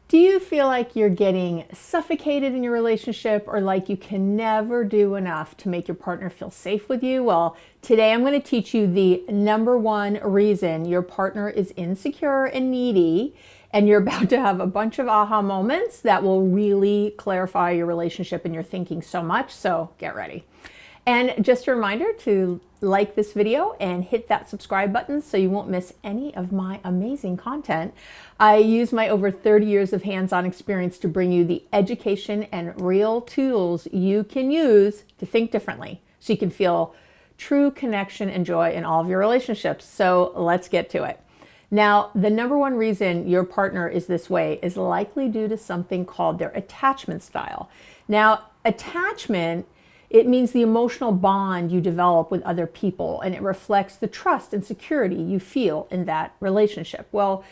Do you feel like you're getting suffocated in your relationship or like you can never do enough to make your partner feel safe with you? Well, today I'm going to teach you the number one reason your partner is insecure and needy, and you're about to have a bunch of aha moments that will really clarify your relationship and your thinking so much. So get ready. And just a reminder to like this video and hit that subscribe button so you won't miss any of my amazing content. I use my over 30 years of hands-on experience to bring you the education and real tools you can use to think differently so you can feel true connection and joy in all of your relationships. So let's get to it. Now, the number one reason your partner is this way is likely due to something called their attachment style. Now, attachment, it means the emotional bond you develop with other people, and it reflects the trust and security you feel in that relationship. Well,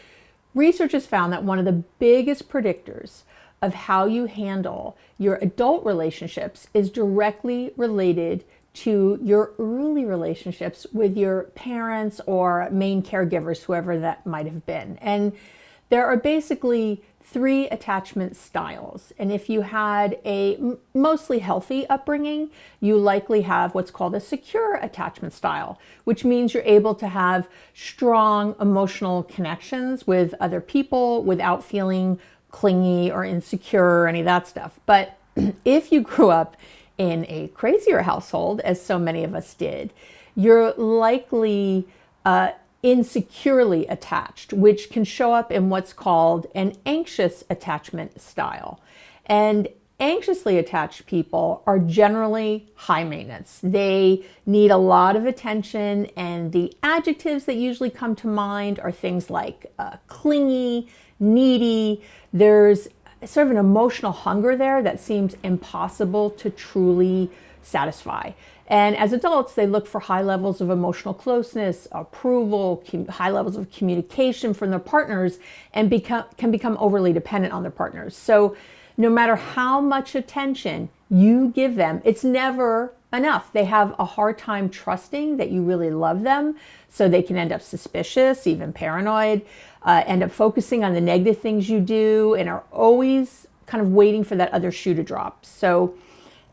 research has found that one of the biggest predictors of how you handle your adult relationships is directly related to your early relationships with your parents or main caregivers, whoever that might have been. And there are basically three attachment styles. And if you had a mostly healthy upbringing, you likely have what's called a secure attachment style, which means you're able to have strong emotional connections with other people without feeling clingy or insecure or any of that stuff. But if you grew up in a crazier household, as so many of us did, you're likely insecurely attached, which can show up in what's called an anxious attachment style. And anxiously attached people are generally high maintenance. They need a lot of attention, and the adjectives that usually come to mind are things like clingy, needy. There's sort of an emotional hunger there that seems impossible to truly satisfy. And as adults, they look for high levels of emotional closeness, approval, high levels of communication from their partners, and can become overly dependent on their partners. So no matter how much attention you give them, it's never enough. They have a hard time trusting that you really love them, so they can end up suspicious, even paranoid, end up focusing on the negative things you do, and are always kind of waiting for that other shoe to drop. So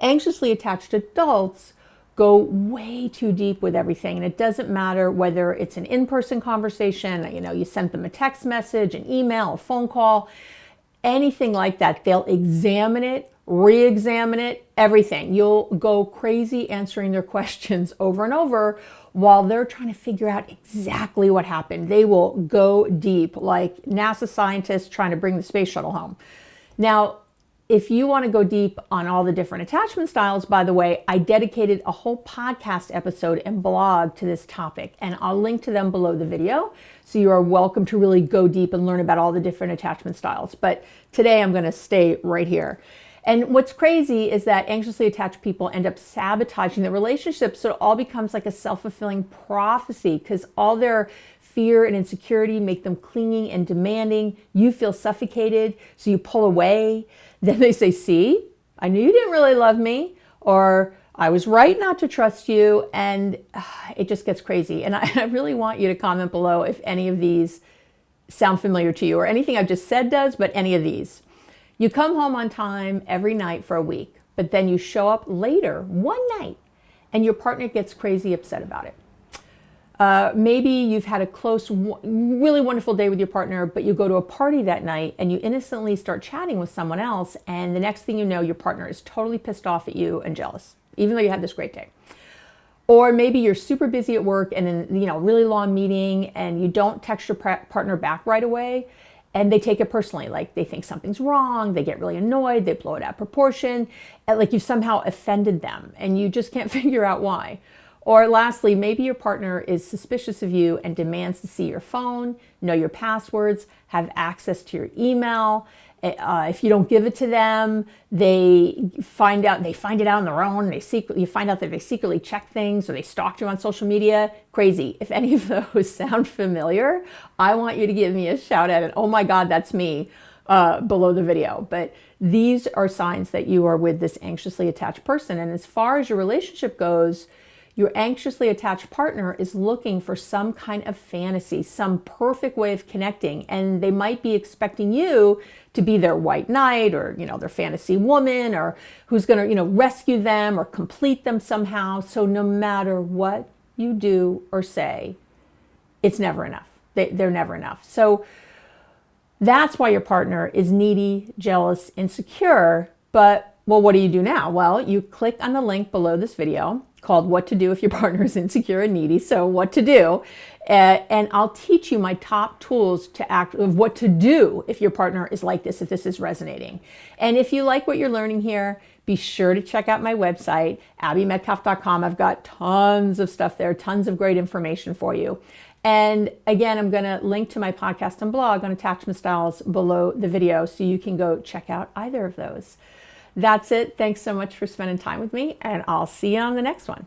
anxiously attached adults go way too deep with everything. And it doesn't matter whether it's an in-person conversation, you sent them a text message, an email, a phone call, anything like that. They'll examine it, re-examine it, everything. You'll go crazy answering their questions over and over while they're trying to figure out exactly what happened. They will go deep, like NASA scientists trying to bring the space shuttle home. Now, if you want to go deep on all the different attachment styles, by the way, I dedicated a whole podcast episode and blog to this topic, and I'll link to them below the video. So you are welcome to really go deep and learn about all the different attachment styles. But today I'm going to stay right here. And what's crazy is that anxiously attached people end up sabotaging their relationships. So it all becomes like a self-fulfilling prophecy because all their fear and insecurity make them clinging and demanding. You feel suffocated, so you pull away. Then they say, see, I knew you didn't really love me, or I was right not to trust you. And it just gets crazy. And I really want you to comment below if any of these sound familiar to you, or anything I've just said does, but any of these. You come home on time every night for a week, but then you show up later one night and your partner gets crazy upset about it. Maybe you've had a close, really wonderful day with your partner, but you go to a party that night and you innocently start chatting with someone else. And the next thing you know, your partner is totally pissed off at you and jealous, even though you had this great day. Or maybe you're super busy at work and in a really long meeting, and you don't text your partner back right away. And they take it personally, like they think something's wrong, they get really annoyed, they blow it out of proportion, like you've somehow offended them and you just can't figure out why. Or lastly, maybe your partner is suspicious of you and demands to see your phone, know your passwords, have access to your email. If you don't give it to them, they find it out on their own. You find out that they secretly check things, or they stalked you on social media. Crazy. If any of those sound familiar, I want you to give me a shout out and, oh my God, that's me, below the video. But these are signs that you are with this anxiously attached person. And as far as your relationship goes, Your anxiously attached partner is looking for some kind of fantasy, some perfect way of connecting, and they might be expecting you to be their white knight or, their fantasy woman, or who's going to, rescue them or complete them somehow. So no matter what you do or say, it's never enough. They're never enough. So that's why your partner is needy, jealous, insecure. But, well, what do you do now? Well, you click on the link below this video called What to Do If Your Partner is Insecure and Needy. So what to do. And I'll teach you my top tools of what to do if your partner is like this, if this is resonating. And if you like what you're learning here, be sure to check out my website, abbymedcalf.com. I've got tons of stuff there, tons of great information for you. And again, I'm going to link to my podcast and blog on attachment styles below the video so you can go check out either of those. That's it. Thanks so much for spending time with me, and I'll see you on the next one.